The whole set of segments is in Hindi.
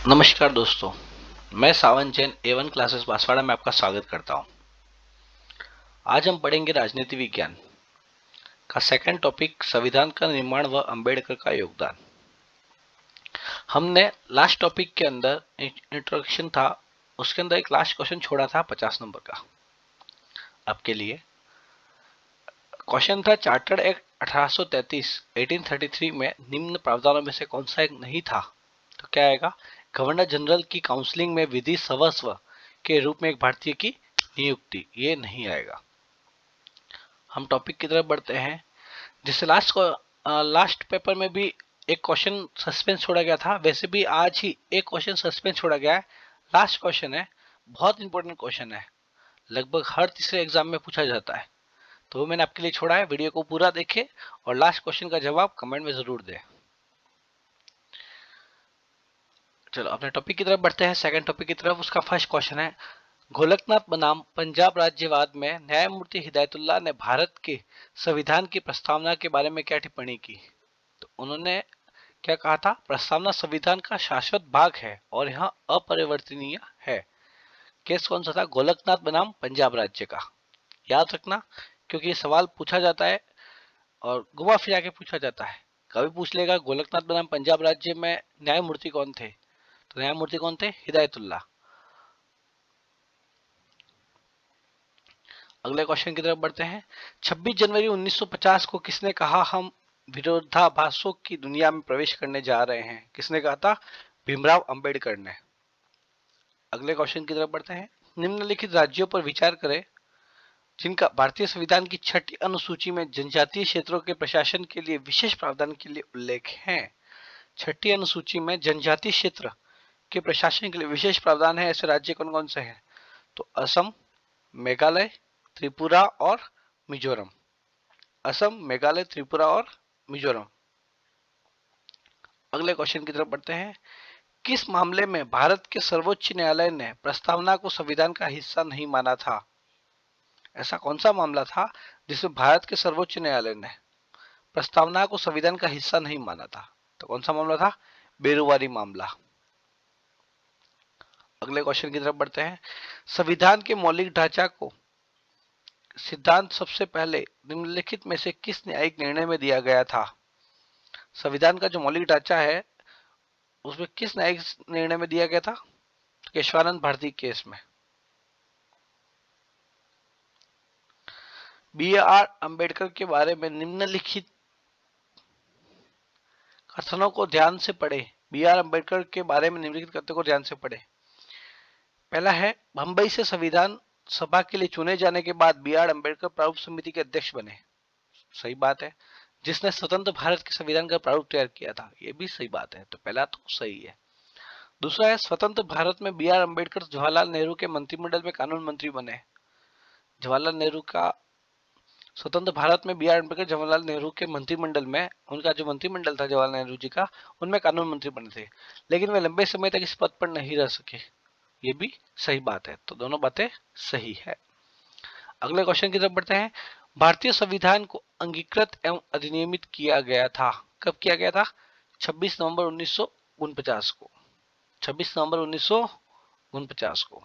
नमस्कार दोस्तों, मैं सावन जैन A1 क्लासेस बांसवाड़ा में आपका स्वागत करता हूं। आज हम पढ़ेंगे राजनीति विज्ञान का सेकंड टॉपिक, संविधान का निर्माण व अंबेडकर का योगदान। हमने लास्ट टॉपिक के अंदर इंट्रोडक्शन था, उसके अंदर एक लास्ट क्वेश्चन छोड़ा था 50 नंबर का आपके लिए। क्वेश्चन था, चार्टर्ड एक्ट 1833 में निम्न प्रावधानों में से कौन सा एक नहीं था? तो क्या आएगा? गवर्नर जनरल की काउंसलिंग में विधि सर्वस्व के रूप में एक भारतीय की नियुक्ति, ये नहीं आएगा। हम टॉपिक की तरफ बढ़ते हैं। जिससे लास्ट पेपर में भी एक क्वेश्चन सस्पेंस छोड़ा गया था, वैसे भी आज ही एक क्वेश्चन सस्पेंस छोड़ा गया है। लास्ट क्वेश्चन है, बहुत इंपॉर्टेंट क्वेश्चन है, लगभग हर तीसरे एग्जाम में पूछा जाता है, तो वो मैंने आपके लिए छोड़ा है। वीडियो को पूरा देखें और लास्ट क्वेश्चन का जवाब कमेंट में जरूर दें। चलो अपने टॉपिक की तरफ बढ़ते हैं, सेकंड टॉपिक की तरफ। उसका फर्स्ट क्वेश्चन है, गोलकनाथ बनाम पंजाब राज्यवाद में न्यायमूर्ति हिदायतुल्लाह ने भारत के संविधान की प्रस्तावना के बारे में क्या टिप्पणी की? तो उन्होंने क्या कहा था? प्रस्तावना संविधान का शाश्वत भाग है और यह अपरिवर्तनीय है। केस कौन सा था? गोलकनाथ बनाम पंजाब राज्य का। याद रखना, क्योंकि ये सवाल पूछा जाता है और घुमा फिरा के पूछा जाता है। कभी पूछ लेगा गोलकनाथ बनाम पंजाब राज्य में न्यायमूर्ति कौन थे, तो न्यायमूर्ति कौन थे? हिदायतुल्लाह। अगले क्वेश्चन की तरफ बढ़ते हैं। 26 जनवरी 1950 को किसने कहा हम विरोधाभासों की दुनिया में प्रवेश करने जा रहे हैं? किसने कहा था? भीमराव अंबेडकर ने। अगले क्वेश्चन की तरफ बढ़ते हैं। निम्नलिखित राज्यों पर विचार करें जिनका भारतीय संविधान की छठी अनुसूची में जनजातीय क्षेत्रों के प्रशासन के लिए विशेष प्रावधान के लिए उल्लेख है। छठी अनुसूची में जनजातीय क्षेत्र के प्रशासन के लिए विशेष प्रावधान है, ऐसे राज्य कौन कौन से हैं? तो असम, मेघालय, त्रिपुरा और मिजोरम। असम, मेघालय, त्रिपुरा और मिजोरम। अगले क्वेश्चन की तरफ बढ़ते हैं। किस मामले में भारत के सर्वोच्च न्यायालय ने प्रस्तावना को संविधान का हिस्सा नहीं माना था? ऐसा कौन सा मामला था जिसमें भारत के सर्वोच्च न्यायालय ने प्रस्तावना को संविधान का हिस्सा नहीं माना था? तो कौन सा मामला था? बेरुवारी मामला। अगले क्वेश्चन की तरफ बढ़ते हैं। संविधान के मौलिक ढांचा को सिद्धांत सबसे पहले निम्नलिखित में से किस न्यायिक निर्णय में दिया गया था? संविधान का जो मौलिक ढांचा है उसमें किस न्यायिक निर्णय में दिया गया था? केशवानंद भारती केस में। B.R. अंबेडकर के बारे में निम्नलिखित कथनों को ध्यान से पढ़े। B.R. अंबेडकर के बारे में निम्नलिखित कथनों को ध्यान से पढ़े। पहला है, बंबई से संविधान सभा के लिए चुने जाने के बाद B.R. अंबेडकर प्रारूप समिति के अध्यक्ष बने। सही बात है। जिसने स्वतंत्र भारत के संविधान का प्रारूप तैयार किया था, ये भी सही बात है, तो पहला तो सही है। दूसरा है, स्वतंत्र भारत में B.R. अंबेडकर जवाहरलाल नेहरू के मंत्रिमंडल में कानून मंत्री बने। जवाहरलाल नेहरू का स्वतंत्र भारत में B.R. अंबेडकर जवाहरलाल नेहरू के मंत्रिमंडल में, उनका जो मंत्रिमंडल था जवाहरलाल नेहरू जी का, उनमें कानून मंत्री बने थे, लेकिन वे लंबे समय तक इस पद पर नहीं रह सके। ये भी सही बात है, तो दोनों बातें सही है। अगले क्वेश्चन की तरफ बढ़ते हैं। भारतीय संविधान को अंगीकृत एवं अधिनियमित किया गया था। कब किया गया था? 26 नवंबर 1949 को। 26 नवंबर 1949 को।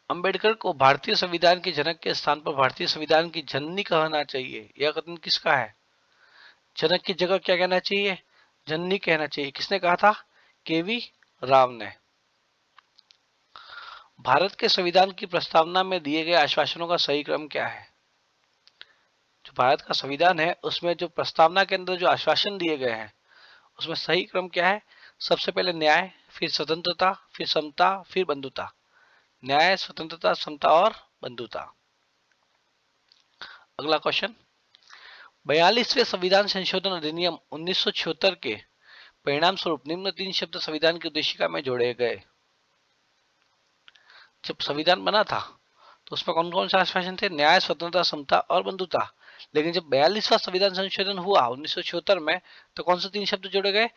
अंबेडकर को भारतीय संविधान के जनक के स्थान पर भारतीय संविधान की जननी कहना चाहिए। यह कथन किसका है? जनक की जगह क्या कहना चाहिए? जननी कहना चाहिए। किसने कहा था? केवी राव ने। भारत के संविधान की प्रस्तावना में दिए गए आश्वासनों का सही क्रम क्या है? जो भारत का संविधान है उसमें जो प्रस्तावना के अंदर जो आश्वासन दिए गए हैं उसमें सही क्रम क्या है? सबसे पहले न्याय, फिर स्वतंत्रता, फिर समता, फिर बंधुता। न्याय, स्वतंत्रता, समता और बंधुता। अगला क्वेश्चन, 42वें संविधान संशोधन अधिनियम 1976 के परिणाम स्वरूप निम्न तीन शब्द संविधान की उद्देशिका में जोड़े गए। जब संविधान बना था तो उसमें कौन कौन से आश्वासन थे? न्याय, स्वतंत्रता, समता और बंधुता। लेकिन जब 42वां संविधान संशोधन हुआ 1976 में, तो कौन से तीन शब्द जोड़े गए?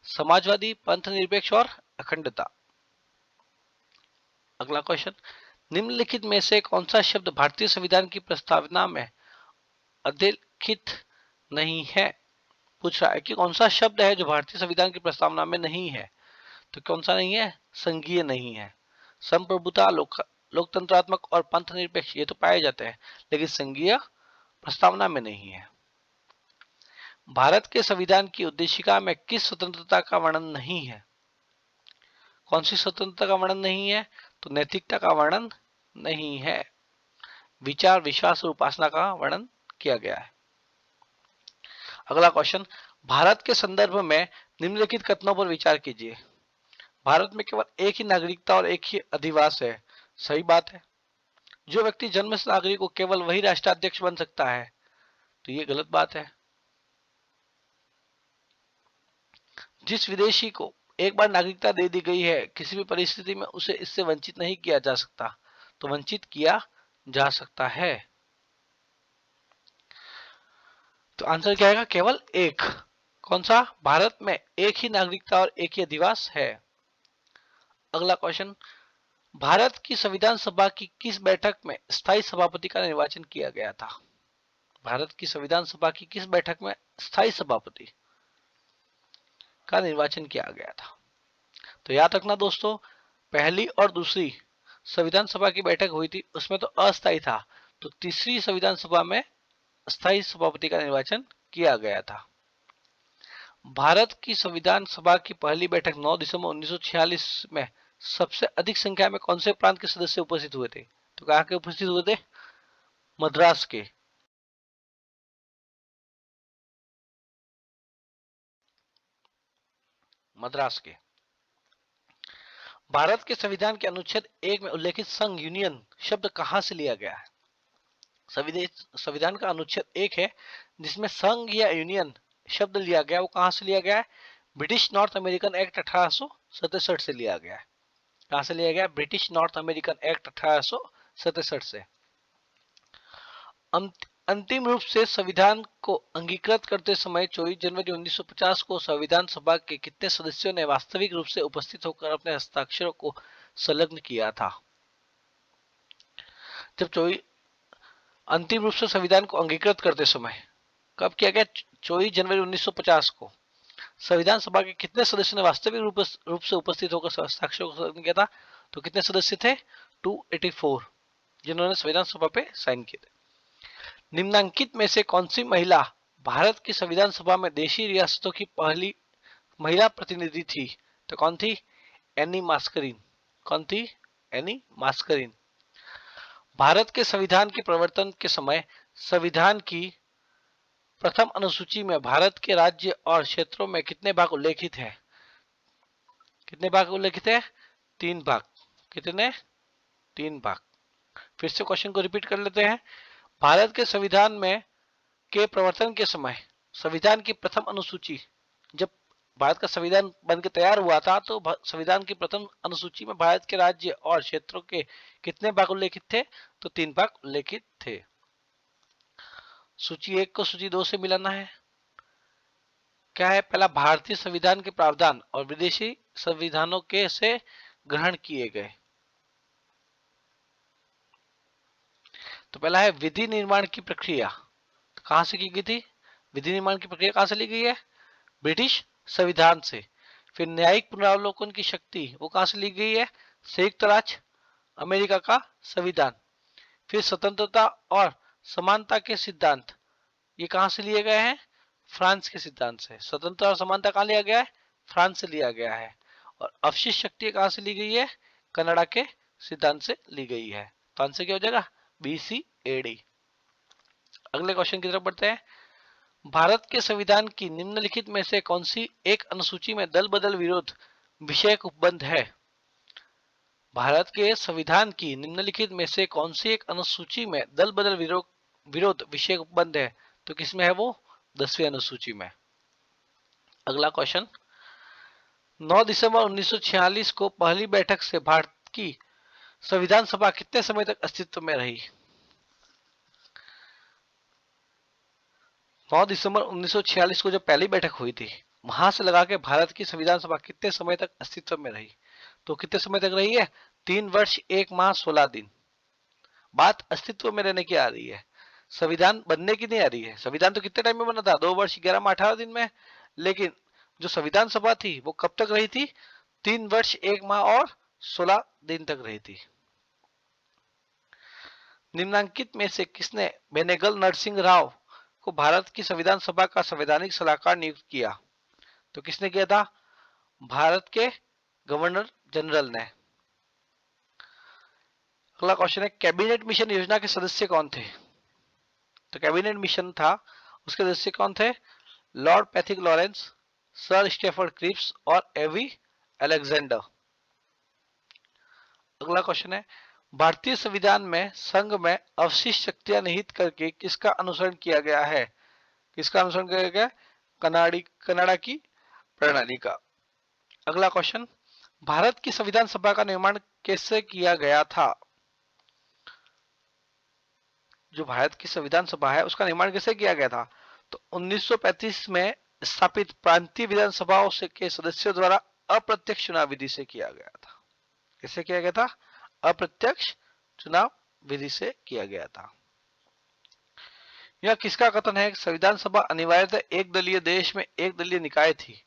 समाजवादी, पंथ निरपेक्ष और अखंडता। अगला क्वेश्चन, निम्नलिखित में से कौन सा शब्द भारतीय संविधान की प्रस्तावना में अधोलिखित नहीं है? पूछ रहा है कि कौन सा शब्द है जो भारतीय संविधान की प्रस्तावना में नहीं है। तो कौन सा नहीं है? संघीय नहीं है। संप्रभुता, लोकतंत्रात्मक और पंथ निरपेक्ष ये तो पाए जाते हैं, लेकिन संघीय प्रस्तावना में नहीं है। भारत के संविधान की उद्देशिका में किस स्वतंत्रता का वर्णन नहीं है? कौन सी स्वतंत्रता का वर्णन नहीं है? तो नैतिकता का वर्णन नहीं है। विचार, विश्वास और उपासना का वर्णन किया गया है। अगला क्वेश्चन, भारत के संदर्भ में निम्नलिखित कथनों पर विचार कीजिए। भारत में केवल एक ही नागरिकता और एक ही अधिवास है। सही बात है। जो व्यक्ति जन्म से नागरिक हो केवल वही राष्ट्राध्यक्ष बन सकता है। तो ये गलत बात है। जिस विदेशी को एक बार नागरिकता दे दी गई है, किसी भी परिस्थिति में उसे इससे वंचित नहीं किया जा सकता। तो वंचित किया जा सकता है। तो आंसर क्या आएगा? केवल एक। कौन सा? भारत में एक ही नागरिकता और एक ही अधिवास है। अगला क्वेश्चन, भारत की संविधान सभा की किस बैठक में स्थायी सभापति का निर्वाचन किया गया था? भारत की संविधान सभा की किस बैठक में स्थायी सभापति का निर्वाचन किया गया था? तो याद रखना दोस्तों, पहली और दूसरी संविधान सभा की बैठक हुई थी, उसमें तो अस्थायी था। तो तीसरी संविधान सभा में स्थायी सभापति का निर्वाचन किया गया था। भारत की संविधान सभा की पहली बैठक 9 दिसंबर 1946 में सबसे अधिक संख्या में कौन से प्रांत के सदस्य उपस्थित हुए थे? तो कहाँ के उपस्थित हुए थे? मद्रास के। मद्रास के। भारत के संविधान के अनुच्छेद 1 में उल्लेखित संघ, यूनियन शब्द कहां से लिया गया है? संविधान का अनुच्छेद 1 है जिसमें संघ या यूनियन शब्द लिया गया, वो कहां से लिया गया है? ब्रिटिश नॉर्थ अमेरिकन एक्ट 1867 से लिया गया है। कहां से लिया गया? ब्रिटिश नॉर्थ अमेरिकन एक्ट 1867 से। अंतिम रूप से संविधान को अंगीकृत करते समय 24 जनवरी 1950 को संविधान सभा के कितने सदस्यों ने वास्तविक रूप से उपस्थित होकर अपने हस्ताक्षरों को संलग्न किया था? जब 24 अंतिम रूप से संविधान को अंगीकृत करते समय कब किया गया? 24 जनवरी 1950 को। संविधान सभा के कितने सदस्यों ने वास्तविक रूप से उपस्थित होकर हस्ताक्षरों को संलग्न किया था? तो कितने सदस्य थे? 284 जिन्होंने संविधान सभा पे साइन किए थे। निम्नांकित में से कौन सी महिला भारत की संविधान सभा में देशी रियासतों की पहली महिला प्रतिनिधि थी? तो कौन थी? Any Mascarene. कौन थी? Any Mascarene. भारत के संविधान के प्रवर्तन के समय संविधान की प्रथम अनुसूची में भारत के राज्य और क्षेत्रों में कितने भाग उल्लेखित है? कितने भाग उल्लेखित है? 3 भाग। कितने? 3 भाग। फिर से क्वेश्चन को रिपीट कर लेते हैं। भारत के संविधान में के प्रवर्तन के समय संविधान की प्रथम अनुसूची, जब भारत का संविधान बनकर तैयार हुआ था तो संविधान की प्रथम अनुसूची में भारत के राज्य और क्षेत्रों के कितने भाग उल्लेखित थे? तो 3 भाग उल्लेखित थे। सूची 1 को सूची 2 से मिलाना है। क्या है? पहला, भारतीय संविधान के प्रावधान और विदेशी संविधानों के से ग्रहण किए गए। तो पहला है विधि निर्माण की प्रक्रिया। तो कहां से की गई थी? विधि निर्माण की प्रक्रिया कहां से ली गई है? ब्रिटिश संविधान से। फिर न्यायिक पुनरावलोकन की शक्ति वो कहां से ली गई है? संयुक्त राज्य अमेरिका का संविधान। फिर स्वतंत्रता और समानता के सिद्धांत ये कहां से लिए गए हैं? फ्रांस के सिद्धांत से। स्वतंत्रता और समानता कहां लिया गया है? फ्रांस से लिया गया है। और अवशिष्ट शक्ति कहां से ली गई है? कनाडा के सिद्धांत से ली गई है। तो आंसर क्या हो जाएगा? BCAD। अगले क्वेश्चन की तरफ बढ़ते हैं। भारत के संविधान की निम्नलिखित में से कौन सी एक अनुसूची में दल बदल विरोध विषयक उपबंध है? भारत के संविधान की निम्नलिखित में से कौन सी एक अनुसूची में दल बदल विरोध विषयक उपबंध है? तो किसमें है वो? 10वीं अनुसूची में। अगला क्वेश्चन, 9 दिसंबर 1946 को पहली बैठक से भारत की संविधान सभा कितने समय तक अस्तित्व में रही? 9 दिसंबर 1946 को जब पहली बैठक हुई थी, वहां से लगा के भारत की संविधान सभा कितने समय तक अस्तित्व में रही? तो कितने समय तक रही है? 3 वर्ष 1 माह 16 दिन। बात अस्तित्व में रहने की आ रही है। संविधान बनने की नहीं आ रही है। संविधान तो कितने टाइम में बना था, 2 वर्ष 11 माह 18 दिन में। लेकिन जो संविधान सभा थी वो कब तक रही थी, 3 वर्ष 1 माह और 16 दिन तक रही थी। निम्नांकित में से किसने बेनेगल नरसिंह राव को भारत की संविधान सभा का संवैधानिक सलाहकार नियुक्त किया? तो किसने किया था? भारत के गवर्नर जनरल ने। अगला क्वेश्चन है, कैबिनेट मिशन योजना के सदस्य कौन थे? तो कैबिनेट मिशन था, उसके सदस्य कौन थे? Lord Pethick Lawrence, Sir Stafford Cripps और एवी अलेक्जेंडर। अगला क्वेश्चन है, भारतीय संविधान में संघ में अवशिष्ट शक्तियां निहित करके किसका अनुसरण किया गया है? किसका अनुसरण किया गया? कनाडा की प्रणाली का। अगला क्वेश्चन, भारत की संविधान सभा का निर्माण कैसे किया गया था? जो भारत की संविधान सभा है उसका निर्माण कैसे किया गया था? तो 1935 में स्थापित प्रांतीय विधानसभाओं से के सदस्यों द्वारा अप्रत्यक्ष चुनाव विधि से किया गया था। कैसे किया गया था? अप्रत्यक्ष चुनाव विधि से किया गया था। यह किसका कथन है? संविधान सभा अनिवार्यतः एक दलीय देश में एक दलीय निकाय थी।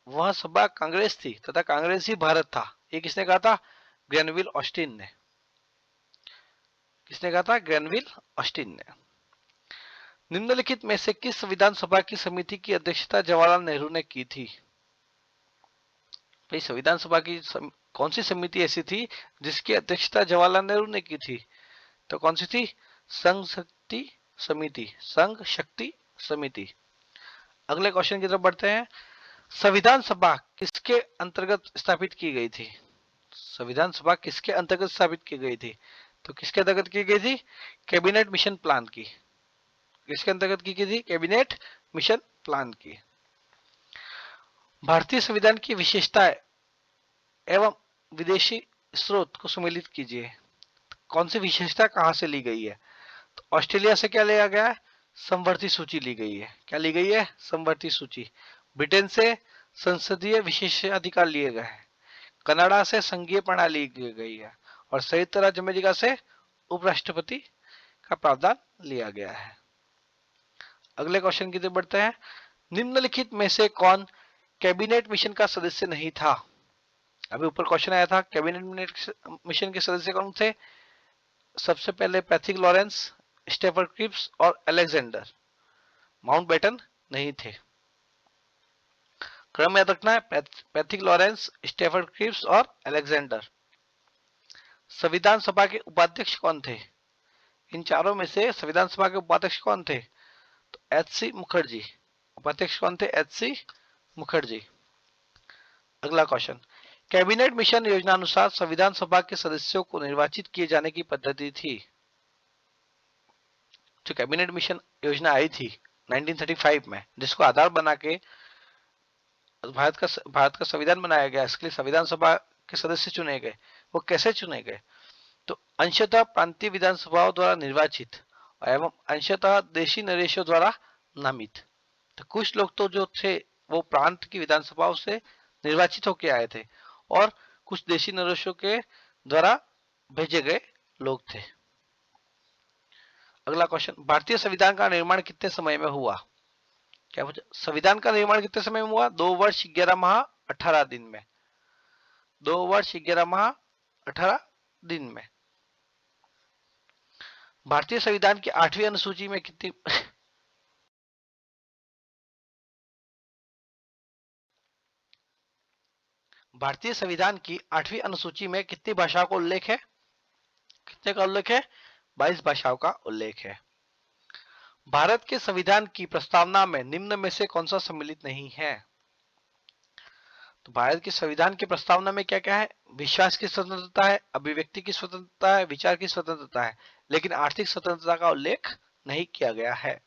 वह सभा कांग्रेस थी तथा कांग्रेस ही भारत था। ये किसने कहा था? ग्रेनविल ऑस्टिन ने। किसने कहा था? ग्रेनविल ऑस्टिन ने। निम्नलिखित में से किस संविधान सभा की समिति की अध्यक्षता जवाहरलाल नेहरू ने की थी? भाई संविधान सभा की कौन सी समिति ऐसी थी जिसकी अध्यक्षता जवाहरलाल नेहरू ने की थी? तो कौन सी थी? संघ शक्ति समिति। संघ शक्ति समिति। अगले क्वेश्चन की तरफ बढ़ते हैं। संविधान सभा किसके अंतर्गत स्थापित की गई थी? संविधान सभा किसके अंतर्गत स्थापित की गई थी? तो किसके अंतर्गत की गई थी? कैबिनेट मिशन प्लान की। किसके अंतर्गत की गई थी? कैबिनेट मिशन प्लान की। भारतीय संविधान की विशेषताएं एवं विदेशी स्रोत को सम्मिलित कीजिए। कौन सी विशेषता कहां से ली गई है? तो ऑस्ट्रेलिया से क्या लिया गया है? समवर्ती सूची ली गई है। क्या ली गई है? समवर्ती सूची। ब्रिटेन से संसदीय विशेषाधिकार लिए गए हैं। कनाडा से संघीय प्रणाली ली गई है और संयुक्त राज्य अमेरिका से उपराष्ट्रपति का प्रावधान लिया गया है। अगले क्वेश्चन की तरफ बढ़ते हैं। निम्नलिखित में से कौन कैबिनेट मिशन का सदस्य नहीं था? अभी ऊपर क्वेश्चन आया था कैबिनेट मिशन के सदस्य कौन थे? सबसे पहले पैथिक लॉरेंस, स्टेफर्ड क्रिप्स और अलेक्जेंडर। माउंटबेटन नहीं थे। क्रम याद रखना है, पैथिक लॉरेंस, स्टेफर्ड क्रिप्स और अलेक्जेंडर। संविधान सभा के उपाध्यक्ष कौन थे? इन चारों में से संविधान सभा के उपाध्यक्ष कौन थे? तो एच.सी. मुखर्जी। उपाध्यक्ष कौन थे? एच.सी. मुखर्जी। अगला क्वेश्चन, कैबिनेट मिशन योजना अनुसार संविधान सभा के सदस्यों को निर्वाचित किए जाने की पद्धति थी। जो कैबिनेट मिशन योजना आई थी 1935 में, जिसको आधार बना के भारत का संविधान बनाया गया, इसके लिए संविधान सभा के सदस्य चुने गए। वो कैसे चुने गए? तो अंशतः प्रांतीय विधानसभाओं द्वारा निर्वाचित एवं अंशतः देशी नरेशों द्वारा नामित। तो कुछ लोग तो जो थे वो प्रांत की विधानसभाओं से निर्वाचित होकर आए थे और कुछ देशी नरेशों के द्वारा भेजे गए लोग थे। अगला क्वेश्चन, भारतीय संविधान का निर्माण कितने समय में हुआ? क्या पूछा? संविधान का निर्माण कितने समय में हुआ? 2 वर्ष 11 माह 18 दिन में। 2 वर्ष 11 माह 18 दिन में। भारतीय संविधान की 8वीं अनुसूची में कितनी भारतीय संविधान की 8वीं अनुसूची में कितनी भाषाओं का उल्लेख है? कितने का उल्लेख है? 22 भाषाओं का उल्लेख है। भारत के संविधान की प्रस्तावना में निम्न में से कौन सा सम्मिलित नहीं है? तो भारत के संविधान की प्रस्तावना में क्या क्या है? विश्वास की स्वतंत्रता है, अभिव्यक्ति की स्वतंत्रता है, विचार की स्वतंत्रता है, लेकिन आर्थिक स्वतंत्रता का उल्लेख नहीं किया गया है।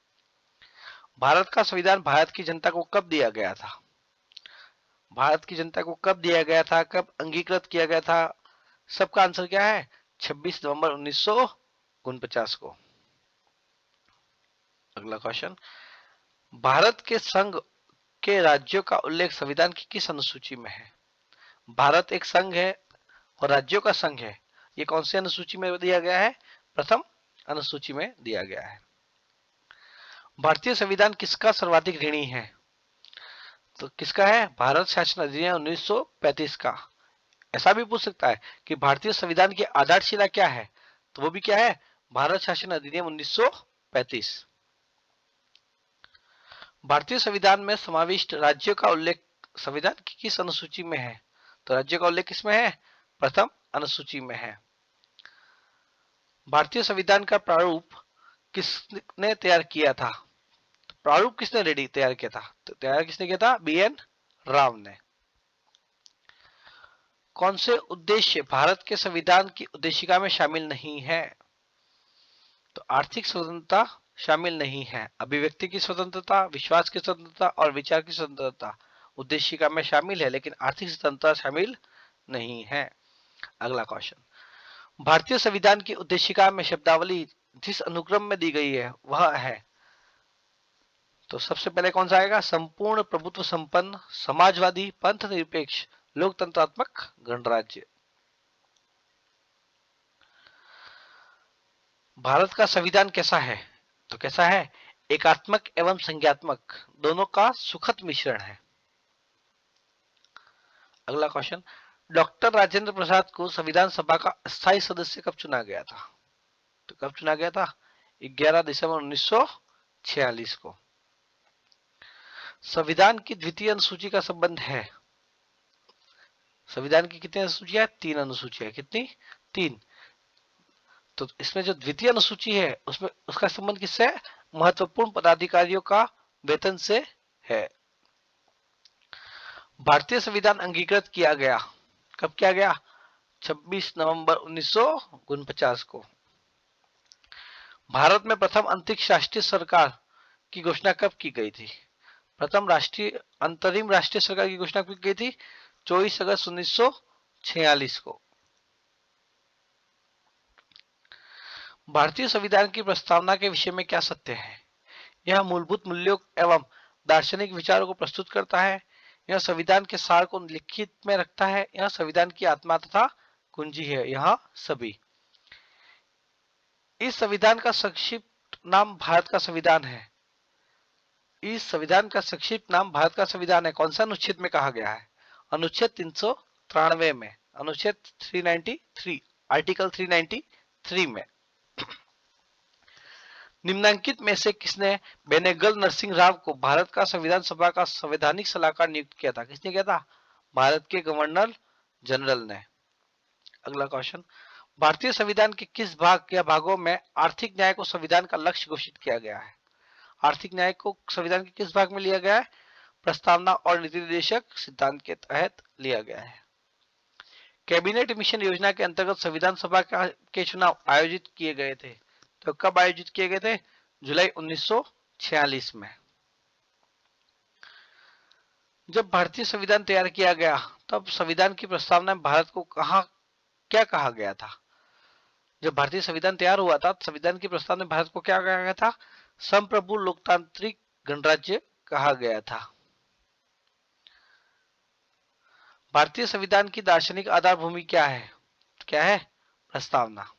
भारत का संविधान भारत की जनता को कब दिया गया था? भारत की जनता को कब दिया गया था, कब अंगीकृत किया गया था? सबका आंसर क्या है? 26 नवंबर 1949 को। अगला क्वेश्चन, भारत के संघ के राज्यों का उल्लेख संविधान की किस अनुसूची में है? भारत एक संघ है और राज्यों का संघ है। ये कौन सी अनुसूची में दिया गया है? प्रथम अनुसूची में दिया गया है। भारतीय संविधान किसका सर्वाधिक ऋणी है? तो किसका है? भारत शासन अधिनियम 1935 का। ऐसा भी पूछ सकता है कि भारतीय संविधान की आधारशिला क्या है, तो वो भी क्या है? भारत शासन अधिनियम 1935। भारतीय संविधान में समाविष्ट राज्यों का उल्लेख संविधान की किस अनुसूची में है? तो राज्यों का उल्लेख किसमें है? प्रथम अनुसूची में है। भारतीय संविधान का प्रारूप किसने तैयार किया था? तो प्रारूप किसने रेडी तैयार किया था? तो तैयार किसने किया था? BN राव ने। कौन से उद्देश्य भारत के संविधान की उद्देशिका में शामिल नहीं है? तो आर्थिक स्वतंत्रता शामिल नहीं है। अभिव्यक्ति की स्वतंत्रता, विश्वास की स्वतंत्रता और विचार की स्वतंत्रता उद्देशिका में शामिल है, लेकिन आर्थिक स्वतंत्रता शामिल नहीं है। अगला क्वेश्चन, भारतीय संविधान की उद्देशिका में शब्दावली जिस अनुक्रम में दी गई है वह है, तो सबसे पहले कौन सा आएगा? संपूर्ण प्रभुत्व संपन्न, समाजवादी, पंथ निरपेक्ष, लोकतंत्रात्मक गणराज्य। भारत का संविधान कैसा है? तो कैसा है? एकात्मक एवं संज्ञात्मक दोनों का सुखद मिश्रण है। अगला क्वेश्चन, डॉक्टर राजेंद्र प्रसाद को संविधान सभा का अस्थायी सदस्य कब चुना गया था? तो कब चुना गया था? 11 दिसंबर 1946 को। संविधान की द्वितीय अनुसूची का संबंध है? संविधान की कितनी अनुसूचियां? 3 अनुसूचियां। कितनी? 3। तो इसमें जो द्वितीय अनुसूची है उसमें उसका संबंध किससे है? महत्वपूर्ण पदाधिकारियों का वेतन से है। भारतीय संविधान अंगीकृत किया गया कब किया गया? 26 नवंबर 1949 को। भारत में प्रथम अंतरिक्ष राष्ट्रीय सरकार की घोषणा कब की गई थी? प्रथम राष्ट्रीय अंतरिम राष्ट्रीय सरकार की घोषणा कब की गई थी? 24 अगस्त 1946 को। भारतीय संविधान की प्रस्तावना के विषय में क्या सत्य है? यह मूलभूत मूल्यों एवं दार्शनिक विचारों को प्रस्तुत करता है, यह संविधान के सार को लिखित में रखता है, यह संविधान की आत्मा तथा कुंजी है, यह सभी। इस संविधान का संक्षिप्त नाम भारत का संविधान है। इस संविधान का संक्षिप्त नाम भारत का संविधान है, कौन सा अनुच्छेद में कहा गया है? अनुच्छेद 393 में, अनुच्छेद 393, आर्टिकल 393 में। निम्नलिखित में से किसने बेनेगल नरसिंह राव को भारत का संविधान सभा का संवैधानिक सलाहकार नियुक्त किया था? किसने किया था? भारत के गवर्नर जनरल ने। अगला क्वेश्चन, भारतीय संविधान के किस भाग या भागों में आर्थिक न्याय को संविधान का लक्ष्य घोषित किया गया है? आर्थिक न्याय को संविधान के किस भाग में लिया गया है? प्रस्तावना और नीति निर्देशक सिद्धांत के तहत लिया गया है। कैबिनेट मिशन योजना के अंतर्गत संविधान सभा के चुनाव आयोजित किए गए थे, तो कब आयोजित किए गए थे? जुलाई 1946 में। जब भारतीय संविधान तैयार किया गया तब संविधान की प्रस्तावना में भारत को क्या कहा गया था? जब भारतीय संविधान तैयार हुआ था, संविधान की प्रस्तावना में भारत को क्या कहा गया था? संप्रभु लोकतांत्रिक गणराज्य कहा गया था। भारतीय संविधान की दार्शनिक आधार भूमि क्या है? क्या है? प्रस्तावना।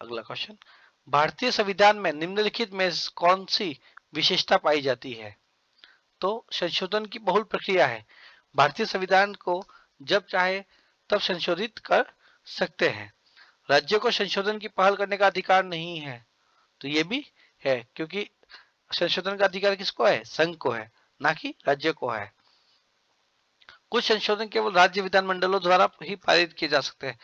अगला क्वेश्चन, भारतीय संविधान में निम्नलिखित में कौन सी विशेषता पाई जाती है? तो संशोधन की बहुल प्रक्रिया है। भारतीय संविधान को जब चाहे तब संशोधित कर सकते हैं। राज्यों को संशोधन की पहल करने का अधिकार नहीं है, तो ये भी है, क्योंकि संशोधन का अधिकार किसको है? संघ को है, ना कि राज्य को है। कुछ संशोधन केवल राज्य विधानमंडलों द्वारा ही पारित किए जा सकते हैं।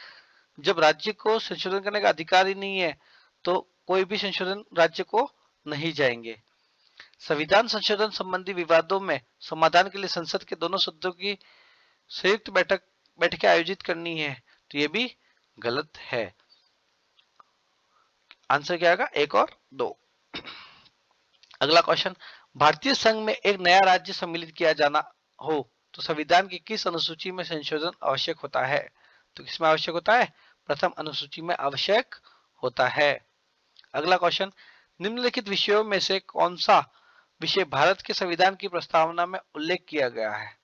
जब राज्य को संशोधन करने का अधिकार ही नहीं है तो कोई भी संशोधन राज्य को नहीं जाएंगे। संविधान संशोधन संबंधी विवादों में समाधान के लिए संसद के दोनों सदनों की संयुक्त बैठकें आयोजित करनी है, तो ये भी गलत है। आंसर क्या होगा? 1 और 2। अगला क्वेश्चन, भारतीय संघ में एक नया राज्य सम्मिलित किया जाना हो तो संविधान की किस अनुसूची में संशोधन आवश्यक होता है? तो किसमें आवश्यक होता है? प्रथम अनुसूची में आवश्यक होता है। अगला क्वेश्चन, निम्नलिखित विषयों में से कौन सा विषय भारत के संविधान की प्रस्तावना में उल्लेख किया गया है?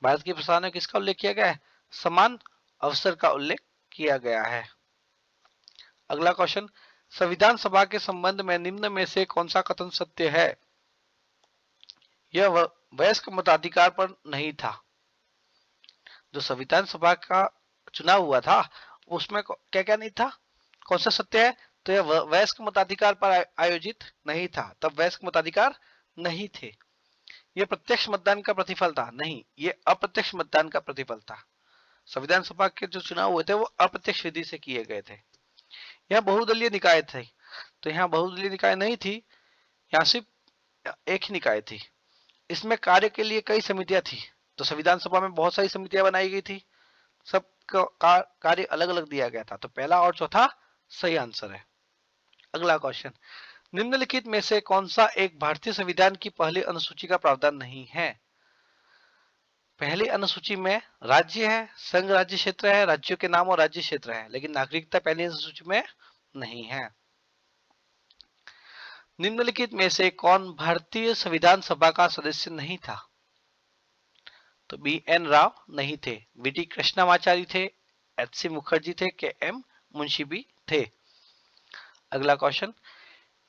भारत की प्रस्तावना में किसका उल्लेख किया गया है? समान अवसर का उल्लेख किया गया है। अगला क्वेश्चन, संविधान सभा के संबंध में निम्न में से कौन सा कथन सत्य है? यह वयस्क मताधिकार पर नहीं था। जो संविधान सभा का चुनाव हुआ था उसमें क्या क्या नहीं था, कौन सा सत्य है? तो यह वयस्क मताधिकार पर आयोजित नहीं था, तब वयस्क मताधिकार नहीं थे। यह प्रत्यक्ष मतदान का प्रतिफल था, नहीं, ये अप्रत्यक्ष मतदान का प्रतिफल था। संविधान सभा के जो चुनाव हुए थे वो अप्रत्यक्ष विधि से किए गए थे। यह बहुदलीय निकाय थे, तो यहाँ बहुदलीय निकाय नहीं थी, यहाँ सिर्फ एक ही निकाय थी। इसमें कार्य के लिए कई समितियां थी, तो संविधान सभा में बहुत सारी समितियां बनाई गई थी, सबका कार्य अलग अलग दिया गया था। तो पहला और चौथा सही आंसर है। अगला क्वेश्चन, निम्नलिखित में से कौन सा एक भारतीय संविधान की पहली अनुसूची का प्रावधान नहीं है? पहली अनुसूची में राज्य है, संघ राज्य क्षेत्र है, राज्यों के नाम और राज्य क्षेत्र है, लेकिन नागरिकता पहली अनुसूची में नहीं है। निम्नलिखित में से कौन भारतीय संविधान सभा का सदस्य नहीं था? तो बी एन राव नहीं थे, बी टी कृष्णमाचारी थे, एच सी मुखर्जी थे, के एम मुंशी भी थे। अगला क्वेश्चन,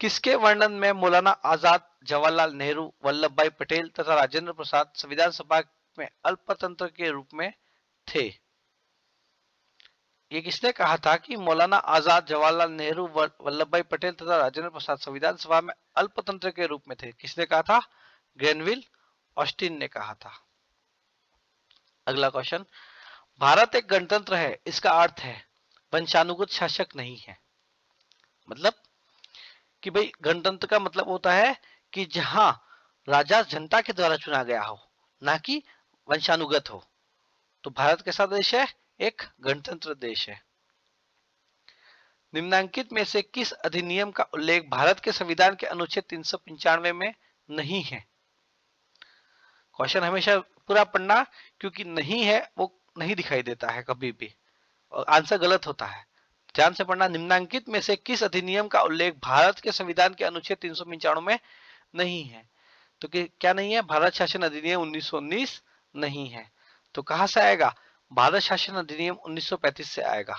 किसके वर्णन में मौलाना आजाद, जवाहरलाल नेहरू, वल्लभ भाई पटेल तथा राजेंद्र प्रसाद संविधान सभा में अल्पतंत्र के रूप में थे? ये किसने कहा था कि मौलाना आजाद, जवाहरलाल नेहरू, वल्लभ भाई पटेल तथा राजेंद्र प्रसाद संविधान सभा में अल्पतंत्र के रूप में थे? किसने कहा था? ग्रेनविल ऑस्टिन ने कहा था। अगला क्वेश्चन, भारत एक गणतंत्र है, इसका अर्थ है वंशानुगत शासक नहीं है। मतलब कि भाई गणतंत्र का मतलब होता है कि जहां राजा जनता के द्वारा चुना गया हो, ना कि वंशानुगत हो। तो भारत कैसा देश है? एक गणतंत्र देश है। निम्नांकित में से किस अधिनियम का उल्लेख भारत के संविधान के अनुच्छेद 395 में नहीं है? क्वेश्चन हमेशा पूरा पढ़ना, क्योंकि नहीं है वो नहीं दिखाई देता है कभी भी और आंसर गलत होता है। ध्यान से पढ़ना, निम्नांकित में से किस अधिनियम का उल्लेख भारत के संविधान के अनुच्छेद 395 में नहीं है? तो क्या नहीं है? भारत शासन अधिनियम 1919 नहीं है। तो कहां से आएगा? भारत शासन अधिनियम 1935 से आएगा।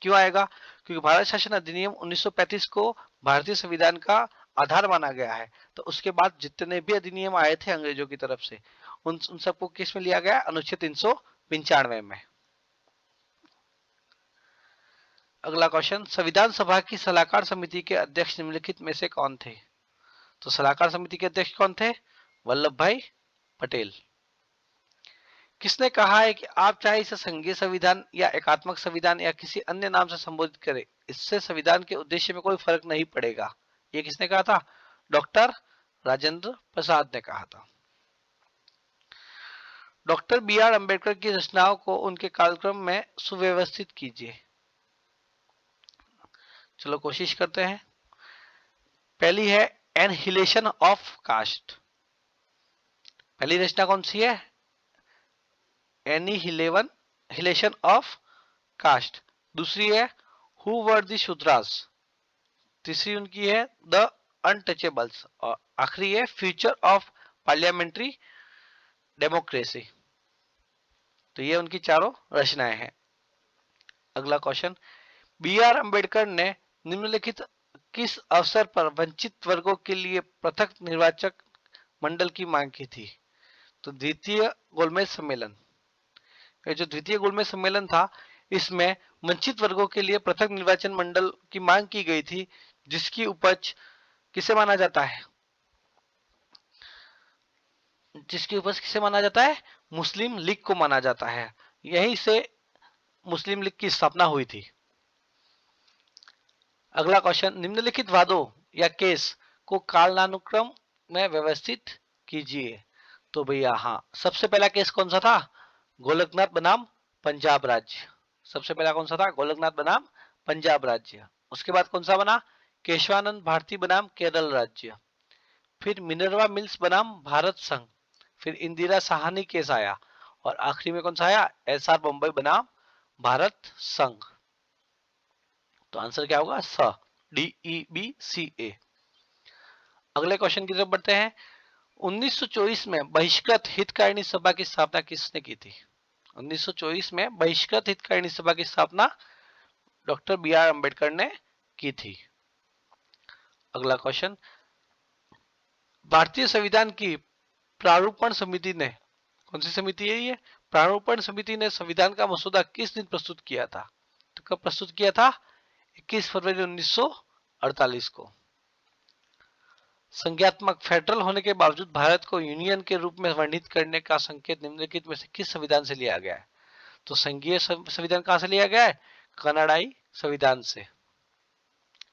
क्यों आएगा? क्योंकि भारत शासन अधिनियम 1935 को भारतीय संविधान का आधार माना गया है। तो उसके बाद जितने भी अधिनियम आए थे अंग्रेजों की तरफ से, उन सबको किस में लिया गया? अनुच्छेद 395 में। अगला क्वेश्चन, संविधान सभा की सलाहकार समिति के अध्यक्ष निम्नलिखित में से कौन थे? तो सलाहकार समिति के अध्यक्ष कौन थे? वल्लभ भाई पटेल। किसने कहा है कि आप चाहे इसे संघीय संविधान या एकात्मक संविधान या किसी अन्य नाम से संबोधित करें, इससे संविधान के उद्देश्य में कोई फर्क नहीं पड़ेगा? ये किसने कहा था? डॉक्टर राजेंद्र प्रसाद ने कहा था। डॉक्टर बी आर अम्बेडकर की रचनाओं को उनके कालक्रम में सुव्यवस्थित कीजिए। चलो कोशिश करते हैं। पहली है एनहिलेशन ऑफ कास्ट। पहली रचना कौन सी है? Annihilation of caste. दूसरी है हु वर द शूद्रास। तीसरी उनकी है द अनटचेबल्स। और आखिरी है फ्यूचर ऑफ पार्लियामेंट्री डेमोक्रेसी। तो ये उनकी चारों रचनाएं हैं। अगला क्वेश्चन, बी आर अम्बेडकर ने निम्नलिखित किस अवसर पर वंचित वर्गों के लिए पृथक निर्वाचक मंडल की मांग की थी? तो द्वितीय गोलमेज सम्मेलन। ये जो द्वितीय गोलमेज सम्मेलन था, इसमें वंचित वर्गों के लिए पृथक निर्वाचन मंडल की मांग की गई थी, जिसकी उपज किसे माना जाता है? जिसकी उपज किसे माना जाता है? मुस्लिम लीग को माना जाता है। यहीं से मुस्लिम लीग की स्थापना हुई थी। अगला क्वेश्चन, निम्नलिखित वादों या केस को कालानुक्रम में व्यवस्थित कीजिए। तो भैया हाँ, सबसे पहला केस कौन सा था? गोलकनाथ बनाम पंजाब राज्य। सबसे पहला कौन सा था? गोलकनाथ बनाम पंजाब राज्य। उसके बाद कौन सा बना? केशवानंद भारती बनाम केरल राज्य। फिर मिनर्वा मिल्स बनाम भारत संघ। फिर इंदिरा साहनी केस आया और आखिरी में कौन सा आया? एस आर बम्बई बनाम भारत संघ। तो आंसर क्या होगा? स, DEBCA। अगले क्वेश्चन की तरफ बढ़ते हैं। 1924 में बहिष्कृत हितकारिणी सभा की स्थापना किसने की थी? 1924 में बहिष्कृत हितकारिणी सभा की स्थापना डॉक्टर बी आर अम्बेडकर ने की थी। अगला क्वेश्चन, भारतीय संविधान की प्रारूपण समिति ने, कौन सी समिति है ये, प्रारूपण समिति ने संविधान का मसौदा किस दिन प्रस्तुत किया था? तो कब प्रस्तुत किया था? 21 फरवरी 1948 को। संज्ञात्मक फेडरल होने के बावजूद भारत को यूनियन के रूप में वर्णित करने का संकेत निम्नलिखित में से किस संविधान से लिया गया है? तो संघीय संविधान कहां से लिया गया है? कनाडाई संविधान से।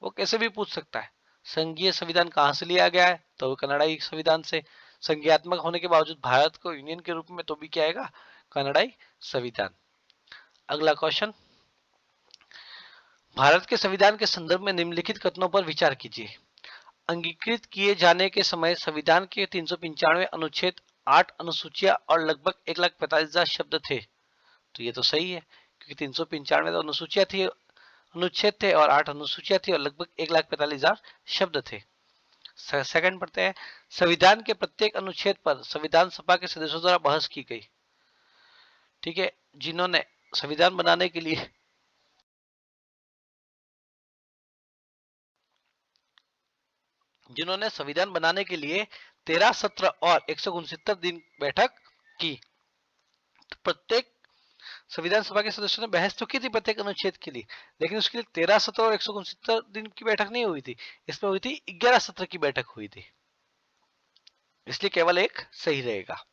वो कैसे भी पूछ सकता है, संघीय संविधान कहां से लिया गया है? तो कनाडाई संविधान से। संज्ञात्मक होने के बावजूद भारत को यूनियन के रूप में, तो भी क्या आएगा? कनाडाई संविधान। अगला क्वेश्चन, भारत के संविधान के संदर्भ में निम्नलिखित कथनों पर विचार कीजिए। अंगीकृत किए जाने के समय संविधान के 395 अनुच्छेद, 8 अनुसूचियां और लगभग 1,45,000 शब्द थे। तो ये तो सही है, क्योंकि 395 तो अनुसूचियां थी, अनुच्छेद थे, और 8 अनुसूचियां थी, और लगभग 1,45,000 शब्द थे। सेकंड पढ़ते हैं, संविधान के प्रत्येक अनुच्छेद पर संविधान सभा के सदस्यों द्वारा बहस की गई। ठीक है, जिन्होंने संविधान बनाने के लिए जिन्होंने संविधान बनाने के लिए 13 सत्र और 169 दिन बैठक की। तो प्रत्येक संविधान सभा के सदस्यों ने बहस तो की थी प्रत्येक अनुच्छेद के लिए, लेकिन उसके लिए 13 सत्र और 169 दिन की बैठक नहीं हुई थी, इसमें हुई थी 11 सत्र की बैठक हुई थी, इसलिए केवल एक सही रहेगा।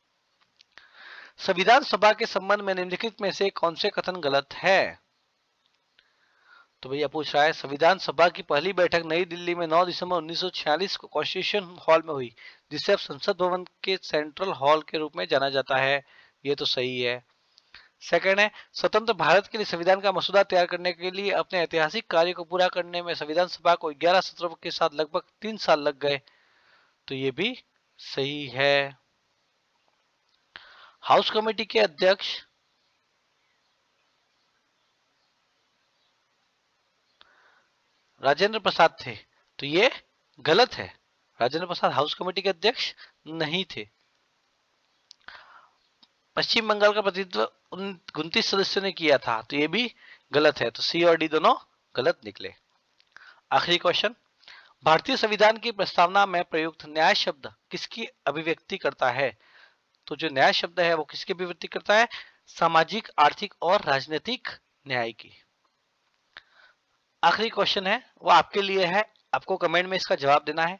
संविधान सभा के संबंध में निम्नलिखित में से कौन से कथन गलत है? तो भैया पूछ रहा है, संविधान सभा की पहली बैठक नई दिल्ली में 9 दिसंबर 1946 को कॉन्स्टिट्यूशन हॉल में हुई, जिसे अब संसद भवन के सेंट्रल हॉल के रूप में जाना जाता है। ये तो सही है। सेकंड है, स्वतंत्र भारत के लिए संविधान का मसौदा तैयार करने के लिए अपने ऐतिहासिक कार्य को पूरा करने में संविधान सभा को 11 सत्रों के साथ लगभग 3 साल लग गए। तो ये भी सही है। हाउस कमेटी के अध्यक्ष राजेंद्र प्रसाद थे। तो ये गलत है, राजेंद्र प्रसाद हाउस कमेटी के अध्यक्ष नहीं थे। पश्चिम बंगाल का प्रतिनिधित्व 29 सदस्यों ने किया था। तो ये भी गलत है, तो सी और डी दोनों गलत निकले। आखिरी क्वेश्चन, भारतीय संविधान की प्रस्तावना में प्रयुक्त न्याय शब्द किसकी अभिव्यक्ति करता है? तो जो न्याय शब्द है वो किसकी अभिव्यक्ति करता है? सामाजिक, आर्थिक और राजनीतिक न्याय की। आखिरी क्वेश्चन है वो आपके लिए है, आपको कमेंट में इसका जवाब देना है।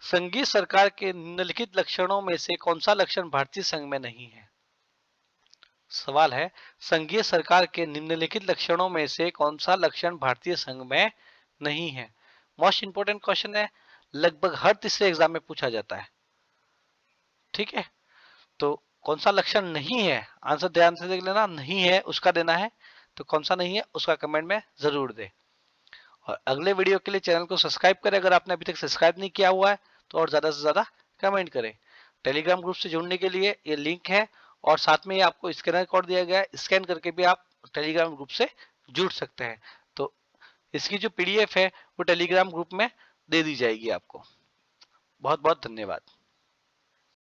संघीय सरकार के निम्नलिखित लक्षणों में से कौन सा लक्षण भारतीय संघ में नहीं है? सवाल है, संघीय सरकार के निम्नलिखित लक्षणों में से कौन सा लक्षण भारतीय संघ में नहीं है? मोस्ट इंपोर्टेंट क्वेश्चन है, लगभग हर तीसरे एग्जाम में पूछा जाता है। ठीक है, तो कौन सा लक्षण नहीं है, आंसर ध्यान से देख लेना, नहीं है उसका देना है, तो कौन सा नहीं है उसका कमेंट में जरूर दे। और अगले वीडियो के लिए चैनल को सब्सक्राइब करें अगर आपने अभी तक सब्सक्राइब नहीं किया हुआ है तो, और ज्यादा से ज्यादा कमेंट करें। टेलीग्राम ग्रुप से जुड़ने के लिए ये लिंक है, और साथ में आपको स्कैनर कोड दिया गया है, स्कैन करके भी आप टेलीग्राम ग्रुप से जुड़ सकते हैं। तो इसकी जो पीडीएफ है वो टेलीग्राम ग्रुप में दे दी जाएगी आपको। बहुत बहुत धन्यवाद।